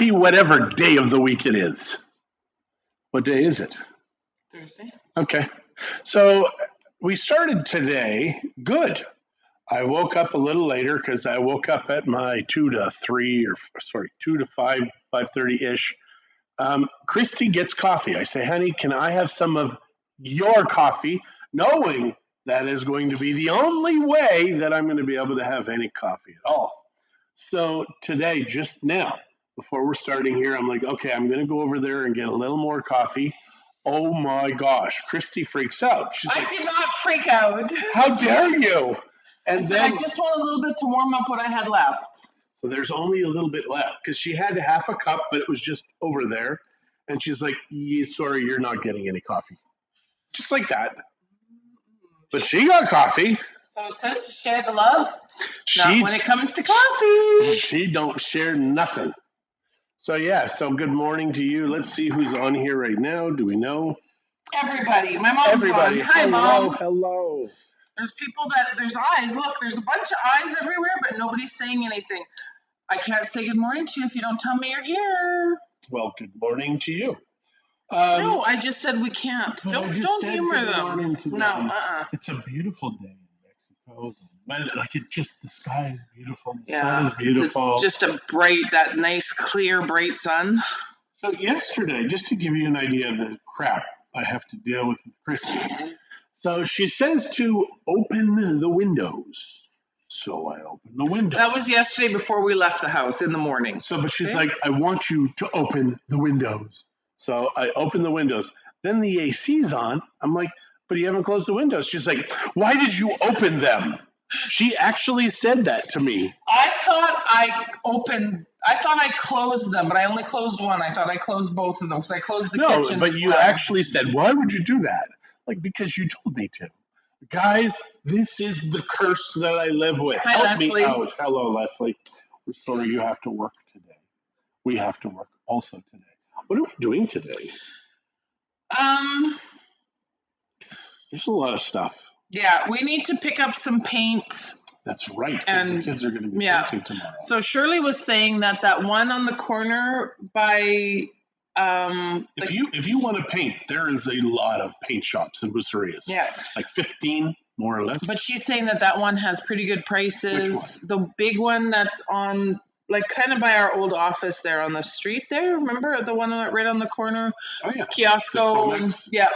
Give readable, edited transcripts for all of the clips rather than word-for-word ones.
happy whatever day of the week it is. What day is it? Thursday. Okay. So we started today good. I woke up a little later because I woke up at my 2 to 5, 5:30-ish. Christie gets coffee. I say, honey, can I have some of your coffee? Knowing that is going to be the only way that I'm going to be able to have any coffee at all. So today, just now, before we're starting here, I'm like, okay, I'm going to go over there and get a little more coffee. Oh my gosh, Christy freaks out. She's I like, did not freak out. how dare you? And I just want a little bit to warm up what I had left. So there's only a little bit left because she had half a cup, but it was just over there. And she's like, yeah, sorry, you're not getting any coffee. Just like that. But she got coffee. So it says to share the love. Not when it comes to coffee. She don't share nothing. So yeah, so good morning to you. Let's see who's on here right now. Do we know? Everybody. My mom's Everybody. on. Hi, Mom. Hello. There's people there's eyes. Look, there's a bunch of eyes everywhere, but nobody's saying anything. I can't say good morning to you if you don't tell me you're here. Well, good morning to you. No, I just said we can't. Don't humor them. No, It's a beautiful day in Mexico. The sky is beautiful. The sun is beautiful. It's just that nice, clear, bright sun. So yesterday, just to give you an idea of the crap I have to deal with Christy. So she says to open the windows. So I open the window. That was yesterday before we left the house in the morning. But she's like, I want you to open the windows. So I open the windows. Then the AC's on. I'm like, but you haven't closed the windows. She's like, why did you open them? She actually said that to me. I thought I closed them, but I only closed one. I thought I closed both of them because I closed the kitchen. No, but you actually said, why would you do that? Like, because you told me to. Guys, this is the curse that I live with. Hi, Help Leslie. me out. Hello, Leslie. We're sorry you have to work today. We have to work also today. What are we doing today? There's a lot of stuff. Yeah, we need to pick up some paint. That's right. And the kids are going to be painting tomorrow. So Shirley was saying that one on the corner by if you want to paint, there is a lot of paint shops and busserias. Yeah. Like 15 more or less. But she's saying that one has pretty good prices. Which one? The big one that's on kind of by our old office there on the street there. Remember the one right on the corner? Oh yeah. Kiosco. Yeah.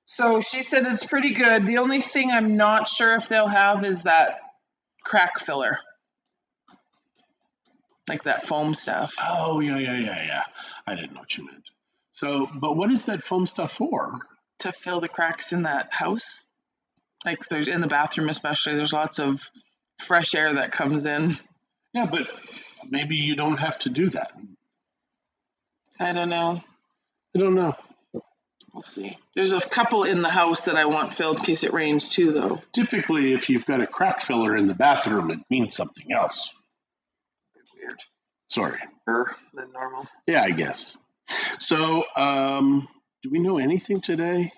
So she said it's pretty good. The only thing I'm not sure if they'll have is that crack filler. Like that foam stuff. Oh, yeah. I didn't know what you meant. So, but what is that foam stuff for? To fill the cracks in that house. Like there's in the bathroom especially, there's lots of fresh air that comes in. Yeah, but maybe you don't have to do that. I don't know. We'll see. There's a couple in the house that I want filled in case it rains too, though. Typically, if you've got a crack filler in the bathroom, it means something else. Weird. Sorry. Than normal. Yeah, I guess. So, do we know anything today?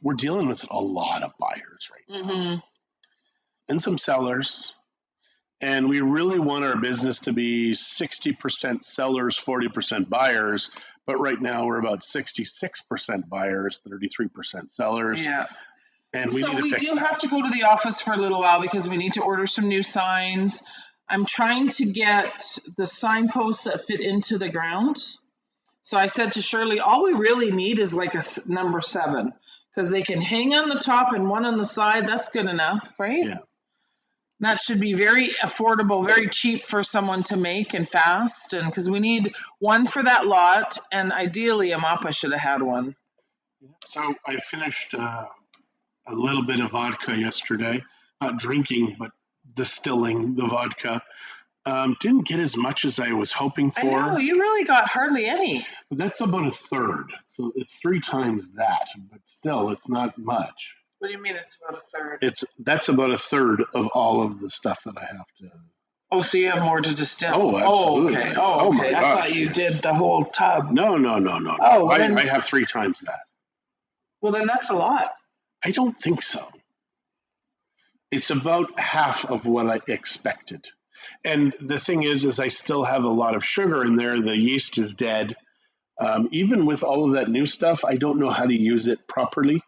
We're dealing with a lot of buyers right now. And some sellers. And we really want our business to be 60% sellers, 40% buyers. But right now we're about 66% buyers, 33% sellers. Yeah. And we do have to go to the office for a little while because we need to order some new signs. I'm trying to get the signposts that fit into the ground. So I said to Shirley, all we really need is like a number 7 because they can hang on the top and one on the side. That's good enough, right? Yeah. That should be very affordable, very cheap for someone to make and fast. And because we need one for that lot, and ideally a Mappa should have had one. So I finished a little bit of vodka yesterday. Not drinking, but distilling the vodka. Didn't get as much as I was hoping for. I know, you really got hardly any. That's about a third. So it's 3 times that, but still, it's not much. What do you mean it's about a third? That's about a third of all of the stuff that I have to. Oh, so you have more to distill? Oh, absolutely. Oh, okay. My gosh, I thought you did the whole tub. No. Oh, I have 3 times that. Well, then that's a lot. I don't think so. It's about half of what I expected. And the thing is I still have a lot of sugar in there. The yeast is dead. Even with all of that new stuff, I don't know how to use it properly. Can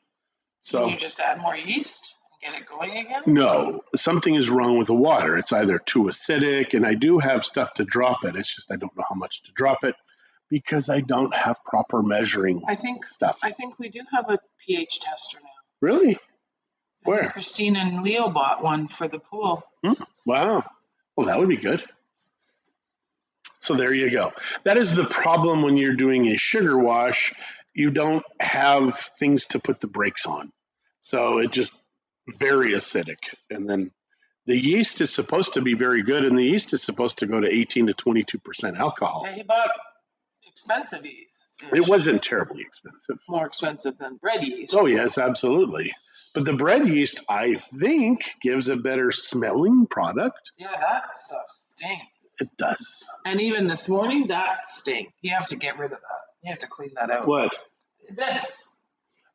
So you just add more yeast and get it going again? no, something is wrong with the water. It's either too acidic, and I do have stuff to drop it. It's just I don't know how much to drop it because I don't have proper measuring stuff. I think we do have a pH tester now. Really? I think Where? Christine and Leo bought one for the pool. Wow. Well, that would be good. So there you go. That is the problem when you're doing a sugar wash. You don't have things to put the brakes on. So it just very acidic. And then the yeast is supposed to be very good, and the yeast is supposed to go to 18 to 22% alcohol. Yeah, he bought expensive yeast. It wasn't terribly expensive. More expensive than bread yeast. Oh, yes, absolutely. But the bread yeast, I think, gives a better smelling product. Yeah, that stuff stinks. It does. And even this morning, that stink. You have to get rid of that. You have to clean that out. What? This.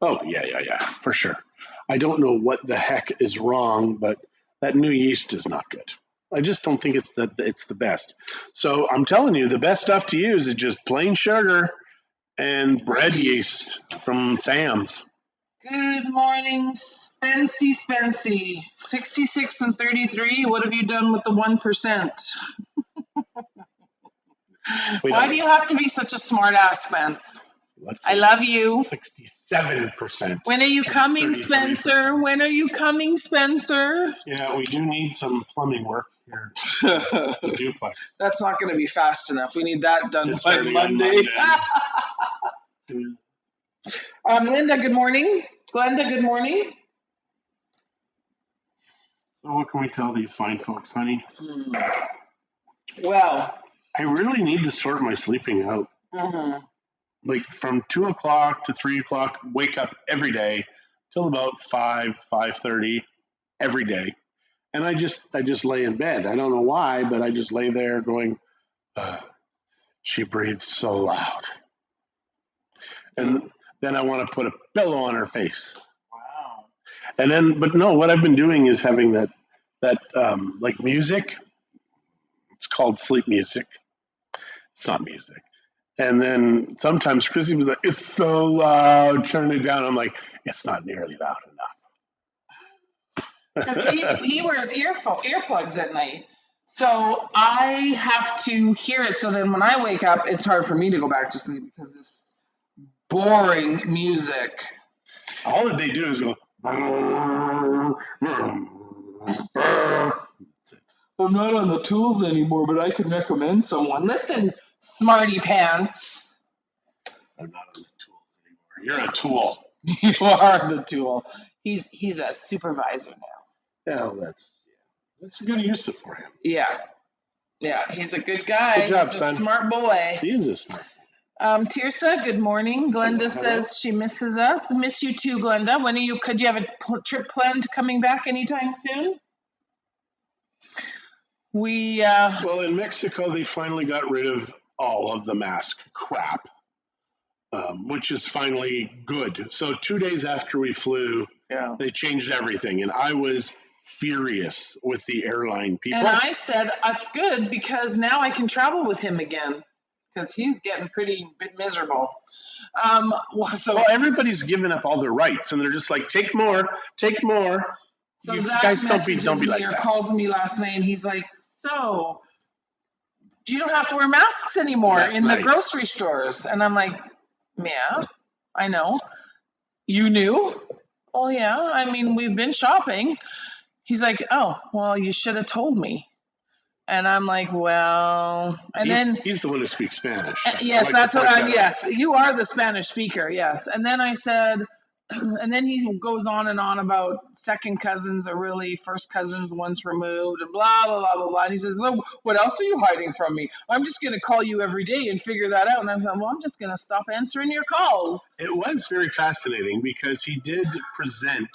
Oh, yeah, for sure. I don't know what the heck is wrong, but that new yeast is not good. I just don't think it's the best. So I'm telling you, the best stuff to use is just plain sugar and bread yeast from Sam's. Good morning, Spency. 66 and 33. What have you done with the 1%? Why do you have to be such a smart ass, Spence? I love you. 67%. When are you coming, Spencer? When are you coming, Spencer? Yeah, we do need some plumbing work here. The duplex. That's not going to be fast enough. We need that done by Monday. Linda, good morning. Glenda, good morning. So what can we tell these fine folks, honey? Well, I really need to sort my sleeping out. Like from 2 o'clock to 3 o'clock, wake up every day till about 5:30 every day. And I just lay in bed. I don't know why, but I just lay there going, she breathes so loud. And then I want to put a pillow on her face. Wow. And then, but no, what I've been doing is having that like music. It's called sleep music. It's not music. And then sometimes Chrissy was like, it's so loud, turn it down. I'm like, it's not nearly loud enough. Because he wears earplugs at night. So I have to hear it. So then when I wake up, it's hard for me to go back to sleep because this boring music. All that they do is go, I'm not on the tools anymore, but I can recommend someone. Listen, smarty pants. I'm not on the tools anymore. You're a tool. You are the tool. He's a supervisor now. Yeah, well, that's a good use for him. Yeah, he's a good guy. Good job, he's a son. smart boy. He is a smart boy. Tirsa, good morning. Glenda says she misses us. Miss you too, Glenda. When are you? Could you have a trip planned coming back anytime soon? Well, in Mexico, they finally got rid of all of the mask crap, which is finally good. So 2 days after we flew, they changed everything, and I was furious with the airline people. And I said, that's good because now I can travel with him again because he's getting pretty miserable. So everybody's giving up all their rights, and they're just like, take more. So You Zach guys don't be like or that. calls me last night, and he's like, so you don't have to wear masks anymore the grocery stores. And I'm like, yeah, I know. You knew? Oh, yeah. I mean, we've been shopping. He's like, oh, well, you should have told me. And I'm like, well, and he's the one who speaks Spanish. Yes, that's what I'm, yes, you are the Spanish speaker, yes. And then I said, and then he goes on and on about second cousins are really first cousins once removed and blah, blah, blah, blah, blah. And he says, oh, what else are you hiding from me? I'm just going to call you every day and figure that out. And I'm like, well, I'm just going to stop answering your calls. It was very fascinating because he did present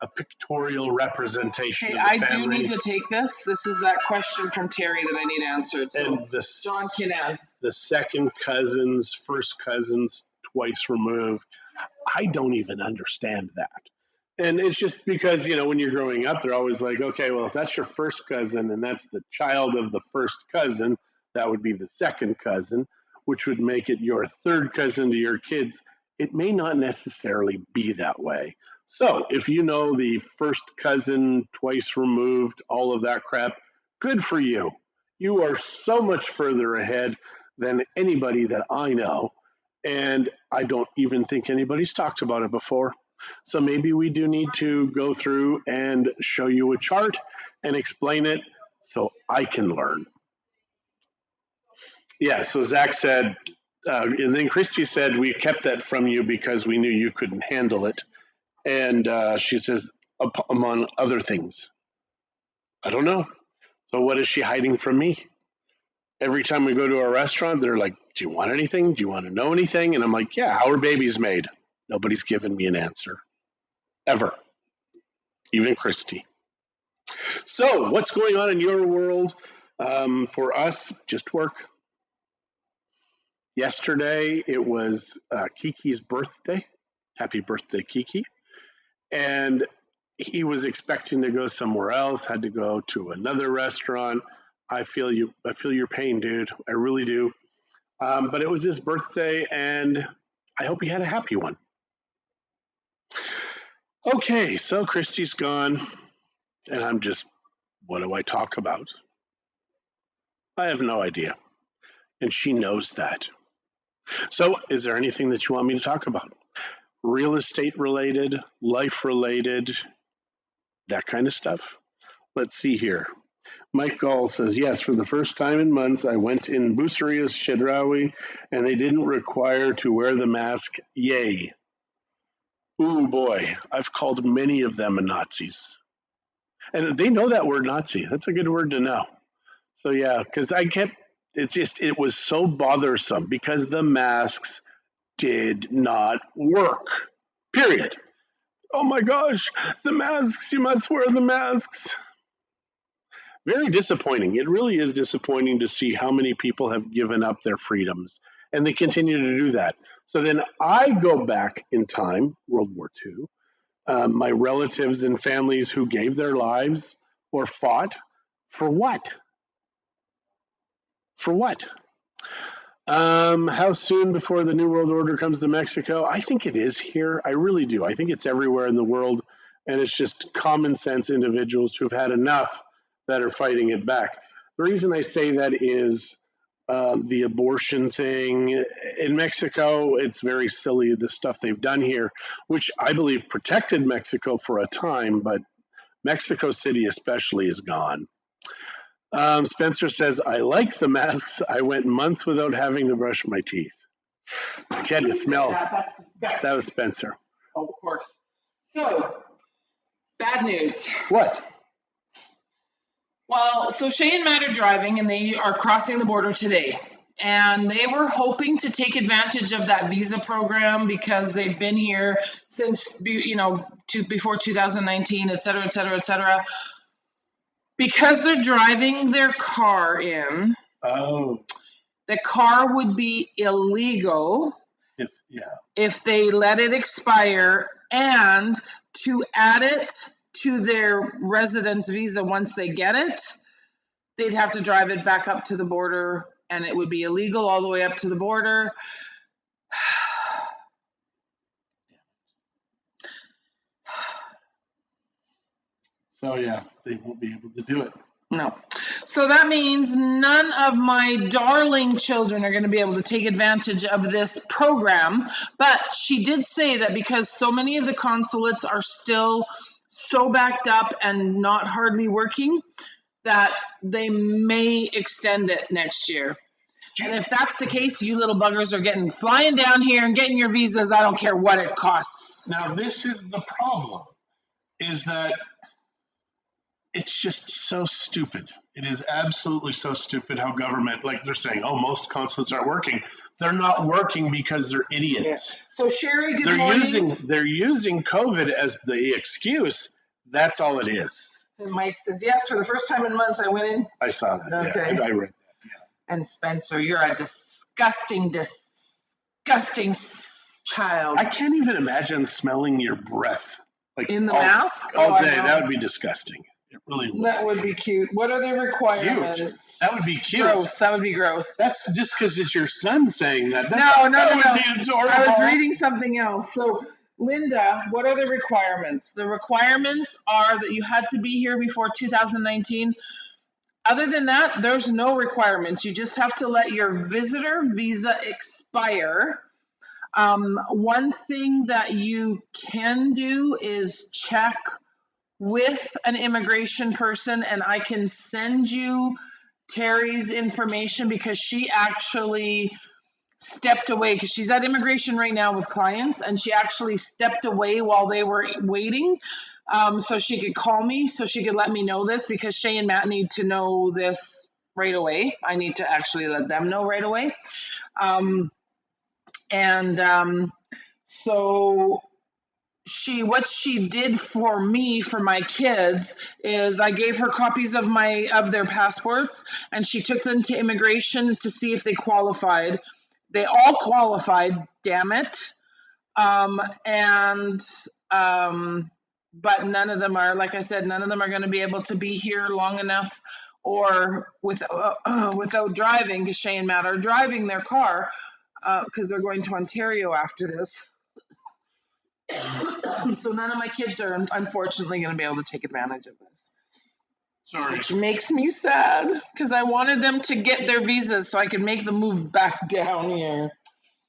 a pictorial representation of the I family. do need to take this. This is that question from Terry that I need answered. So And John can answer. The second cousins, first cousins, twice removed. I don't even understand that And it's just because, when you're growing up, they're always like, okay, well, if that's your first cousin and that's the child of the first cousin, that would be the second cousin, which would make it your third cousin to your kids. It may not necessarily be that way. So if you know the first cousin twice removed, all of that crap, good for you. You are so much further ahead than anybody that I know. And I don't even think anybody's talked about it before. So maybe we do need to go through and show you a chart and explain it so I can learn. Yeah, so Zach said, and then Christie said, we kept that from you because we knew you couldn't handle it. And she says, among other things. I don't know. So what is she hiding from me? Every time we go to a restaurant, they're like, do you want anything? Do you want to know anything? And I'm like, yeah, how are babies made? Nobody's given me an answer. Ever. Even Christie. So, what's going on in your world? For us, just work. Yesterday, it was Kiki's birthday. Happy birthday, Kiki. And he was expecting to go somewhere else, had to go to another restaurant. I feel you. I feel your pain, dude. I really do. But it was his birthday, and I hope he had a happy one. Okay, so Christie's gone, and I'm just, what do I talk about? I have no idea. And she knows that. So, is there anything that you want me to talk about? Real estate related, life related, that kind of stuff? Let's see here. Mike Gall says, yes, for the first time in months, I went in Buceria's Chedraui and they didn't require to wear the mask. Yay. Ooh, boy, I've called many of them Nazis. And they know that word Nazi. That's a good word to know. So, yeah, because it was so bothersome because the masks did not work. Period. Oh my gosh, the masks, you must wear the masks. Very disappointing. It really is disappointing to see how many people have given up their freedoms and they continue to do that. So then I go back in time, World War II, my relatives and families who gave their lives or fought for what? For what? How soon before the New World Order comes to Mexico? I think it is here. I really do. I think it's everywhere in the world, and it's just common sense individuals who've had enough that are fighting it back. The reason I say that is the abortion thing. In Mexico, it's very silly, the stuff they've done here, which I believe protected Mexico for a time, but Mexico City especially is gone. Spencer says, I like the masks. I went months without having to brush my teeth. She had to smell. That's disgusting. That was Spencer. Oh, of course. So, bad news. What? Well, so Shay and Matt are driving and they are crossing the border today. And they were hoping to take advantage of that visa program because they've been here since, before 2019, et cetera, et cetera, et cetera. Because they're driving their car in, the car would be illegal if they let it expire, and to add it to their residence visa once they get it, they'd have to drive it back up to the border, and it would be illegal all the way up to the border. So yeah, they won't be able to do it. No. So that means none of my darling children are going to be able to take advantage of this program. But she did say that because so many of the consulates are still so backed up and not hardly working, that they may extend it next year. And if that's the case, you little buggers are flying down here and getting your visas. I don't care what it costs. Now, this is the problem, is that it's just so stupid. It is absolutely so stupid how government, like they're saying, oh, most consulates aren't working. They're not working because they're idiots. Yeah. So Sherry, good morning. They're using COVID as the excuse. That's all it is. And Mike says, yes, for the first time in months I went in. I saw that. Okay. Yeah, I read that. Yeah. And Spencer, you're a disgusting child. I can't even imagine smelling your breath. Like In the mask? all I day. know. That would be disgusting. It really would. That would be cute. What are the requirements? Cute. That would be cute. Gross. That would be gross. That's just because it's your son saying that. No. That would be adorable. I was reading something else. So, Linda, what are the requirements? The requirements are that you had to be here before 2019. Other than that, there's no requirements. You just have to let your visitor visa expire. One thing that you can do is check with an immigration person, and I can send you Terry's information because she actually stepped away because she's at immigration right now with clients, and she actually stepped away while they were waiting, so she could call me, so she could let me know this, because Shay and Matt need to know this right away. I need to actually let them know right away. So what she did for me, for my kids, is I gave her copies of their passports, and she took them to immigration to see if they qualified. They all qualified, damn it. But none of them are, like I said, none of them are going to be able to be here long enough or without driving, because Shay and Matt are driving their car because they're going to Ontario after this. So none of my kids are unfortunately going to be able to take advantage of this. Sorry. Which makes me sad because I wanted them to get their visas so I could make them move back down here.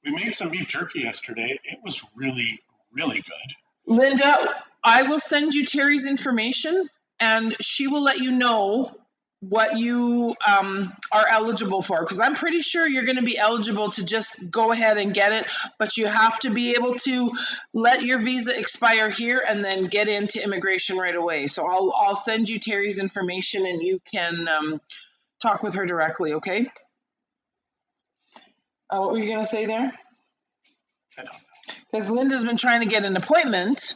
We made some beef jerky yesterday. It was really, really good. Linda, I will send you Terry's information, and she will let you know what you are eligible for, because I'm pretty sure you're going to be eligible to just go ahead and get it, but you have to be able to let your visa expire here and then get into immigration right away. So I'll send you Terry's information, and you can talk with her directly, okay? What were you going to say there? I don't know. Because Linda's been trying to get an appointment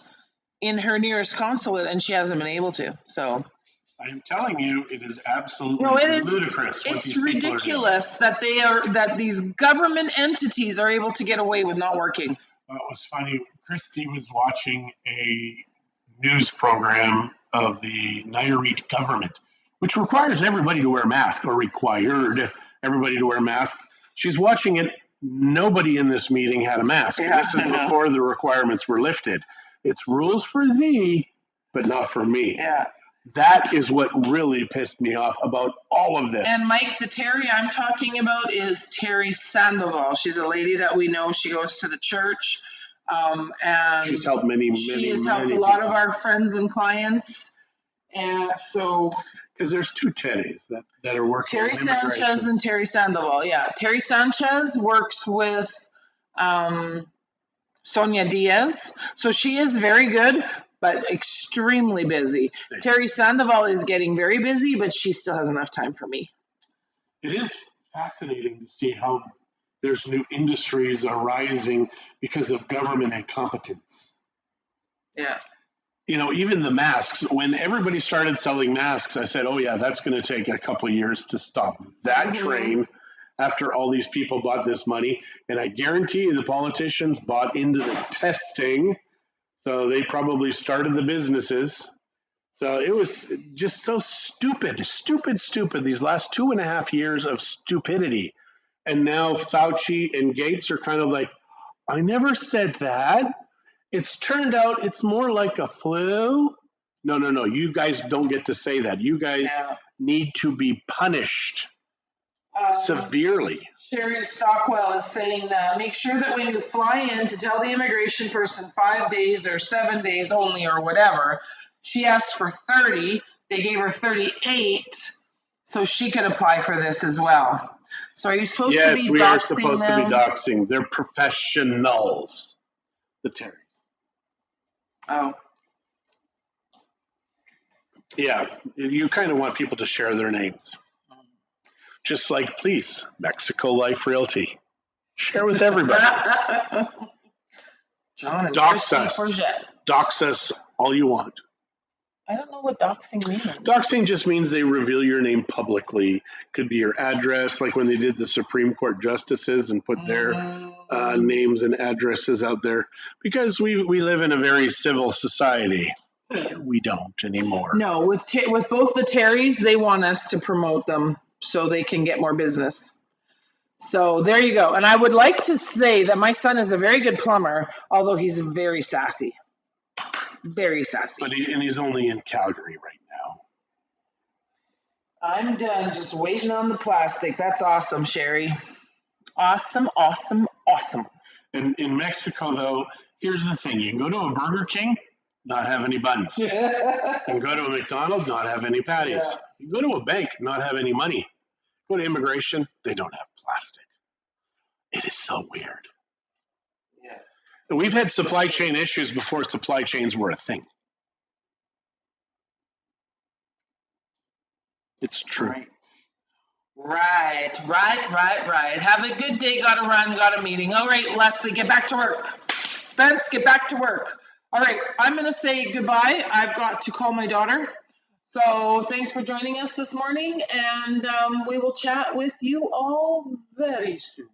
in her nearest consulate, and she hasn't been able to. So I am telling you, it is absolutely ludicrous. It's ridiculous that that these government entities are able to get away with not working. Well, it was funny. Christie was watching a news program of the Nayarit government, which requires everybody to wear masks, or required everybody to wear masks. She's watching it. Nobody in this meeting had a mask. Yeah, this is before the requirements were lifted. It's rules for thee, but not for me. Yeah. That is what really pissed me off about all of this. And Mike, the Terry I'm talking about is Terry Sandoval. She's a lady that we know. She goes to the church. And she's helped many a lot of our friends and clients. And so, because there's two Terrys that are working. Terry Sanchez and Terry Sandoval. Yeah, Terry Sanchez works with Sonia Diaz, so she is very good, but extremely busy. Terry Sandoval is getting very busy, but she still has enough time for me. It is fascinating to see how there's new industries arising because of government incompetence. Yeah. You know, even the masks, when everybody started selling masks, I said, oh yeah, that's going to take a couple of years to stop that train after all these people bought this money. And I guarantee you the politicians bought into the testing. So they probably started the businesses. So it was just so stupid, these last 2.5 years of stupidity. And now Fauci and Gates are kind of like, I never said that. It's turned out it's more like a flu. No. You guys don't get to say that. You guys need to be punished severely. Sherry Stockwell is saying that make sure that when you fly in to tell the immigration person 5 days or 7 days only or whatever, she asked for 30. They gave her 38 so she could apply for this as well. So are you supposed to be doxing them? Yes, we are supposed to be doxing. They're professionals. The Terrys. Oh. Yeah, you kind of want people to share their names. Just like, please, Mexico Life Realty. Share with everybody. John and dox us. Dox us all you want. I don't know what doxing means. Doxing just means they reveal your name publicly. Could be your address, like when they did the Supreme Court justices and put their names and addresses out there. Because we live in a very civil society. We don't anymore. No, with both the Terrys, they want us to promote them so they can get more business. So there you go. And I would like to say that my son is a very good plumber, although he's very sassy. Very sassy. But he's only in Calgary right now. I'm done just waiting on the plastic. That's awesome, Sherry. Awesome, awesome, awesome. And in Mexico, though, here's the thing. You can go to a Burger King, not have any buns. You can go to a McDonald's, not have any patties. Yeah. You can go to a bank, not have any money. Go to immigration, they don't have plastic. It is so weird. Yes. We've had supply chain issues before supply chains were a thing. It's true. Right. Have a good day. Got to run. Got a meeting. All right, Leslie, get back to work. Spence, get back to work. All right, I'm going to say goodbye. I've got to call my daughter. So thanks for joining us this morning, and we will chat with you all very soon.